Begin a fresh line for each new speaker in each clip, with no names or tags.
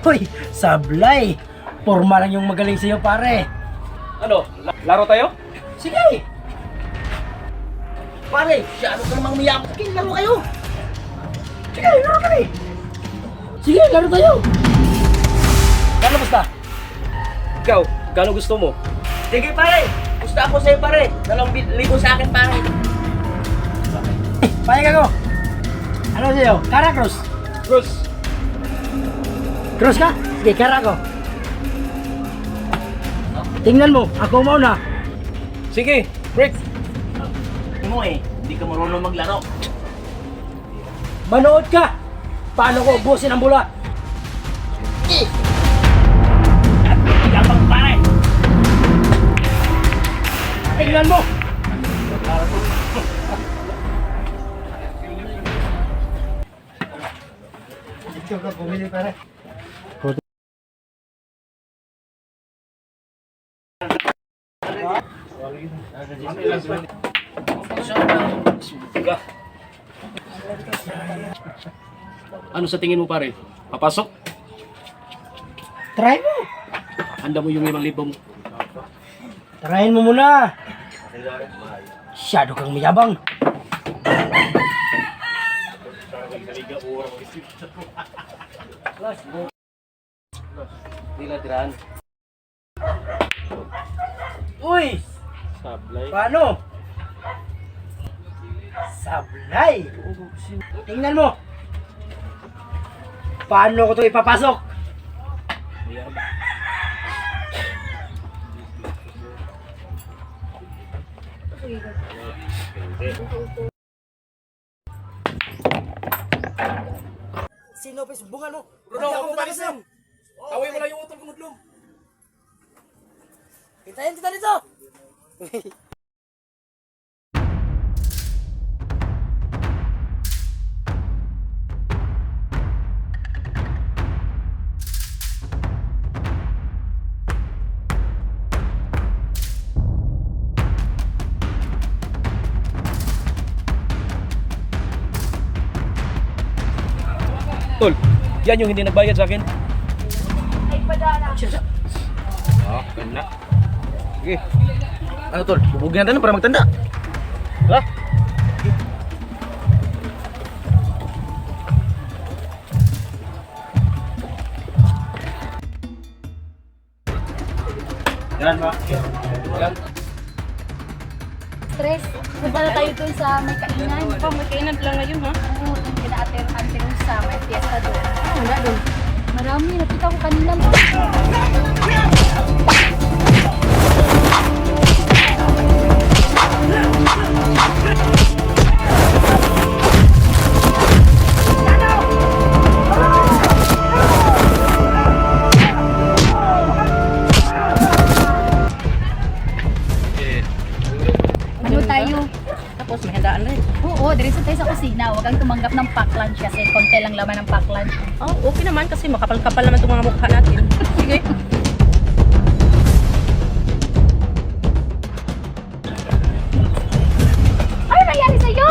Hoy, sablay! Porma lang yung magaling sa'yo, pare.
Ano, laro tayo?
Sige! Pare, siya ano ka namang umiyak? Sige, laro kayo! Sige, laro kami! Sige, laro tayo! Ano basta?
Ikaw, gano'n gusto mo?
Sige pare, gusto ako sa'yo pare. 2,000 sa akin pare.
Payag ako! Ano sa'yo? Kara, cross?
Cruz!
Cross ka? Sige, kara ko. Tingnan mo, ako mauna.
Sige, break!
Mo hindi ka marunong maglaro.
Manood ka! Paano ko ubusin ang bula?
Yabang pare.
Tingnan mo! Ito ka bumili pare.
Ano sa tingin mo pare? Papasok?
Try mo!
Handa mo yung 5,000 mo.
Tryhin mo muna! Masyado kang mayabang.
Hindi na tirahan.
Uy!
Sablay.
Paano? Sablay! Tingnan mo! Paano ko ito ipapasok? Sino pa sumbungan mo?
Bruno, ako mo palisin! Away mo lang yung utol kumudlong.
Hintayin kita dito!
Tol, yan yung hindi nagbayad sa akin.
Ay, padala.
Ah, kena. Sige.
Ano tol, bubugyan natin para magtanda.
Ha?
Yan ba?
Yan.
Stress. Punta na tayo dun sa may kainan.
May kainan lang ngayon, ha?
Oo, yung kina-ate sa may fiesta doon. Ah, wala doon. Marami. Nakita ko kanina mo. Ano tayo?
Tapos may handaan rin.
Oo, diretso tayo sa kusina. Huwag kang tumanggap ng pack lunch kasi konti lang laman ng pack lunch.
Oh, okay naman kasi makapal-kapal naman itong mga mukha natin. Sige.
Ano nangyari sa'yo?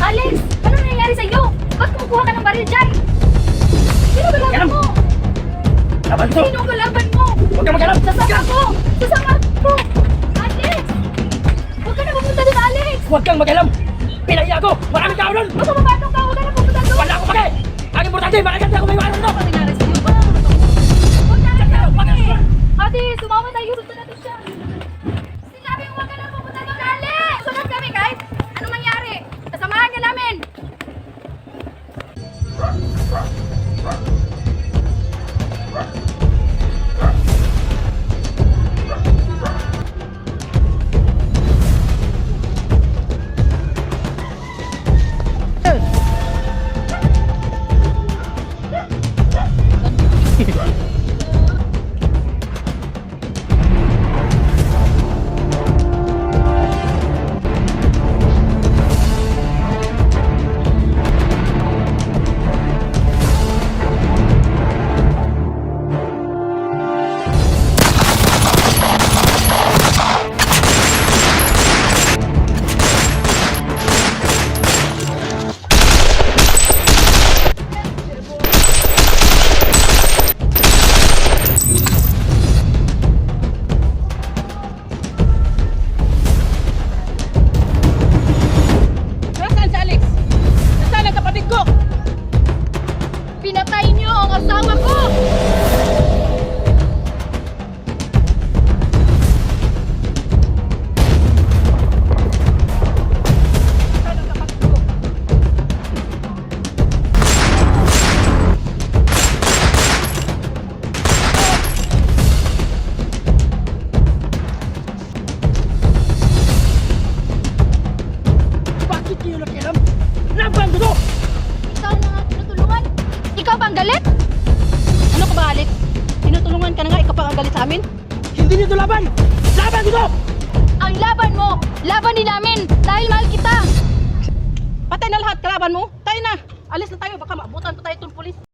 Alex! Ano nangyari sa'yo? Ba't kumukuha ka ng baril dyan? Sino kalaban mo?
Laban to!
Sino kalaban mo?
Huwag ka maghanap!
Sasama ko! Sasama ko! Alex! Huwag ka na pupunta doon, Alex!
Huwag kang mag-alam! Pinaya ako! Maraming tao nun!
Baka mapatong ka! Huwag ka na pupunta doon!
Wala akong pake! Ang importante, makaganda ako may iwanan to!
Ano nangyari sa'yo? Huwag na! Ate, sumama tayo! Sundan natin siya! Sinabi mo huwag ka na pupunta doon, Alex! Sunod kami kahit anong mangyari! Kasamahan ka namin!
galit sa amin?
Hindi niyo ito laban! Laban ko to!
Ang laban mo, laban din namin dahil mahal kita.
Patay na lahat kalaban mo. Tayo na. Alis na tayo. Baka maabutan pa tayo itong pulis.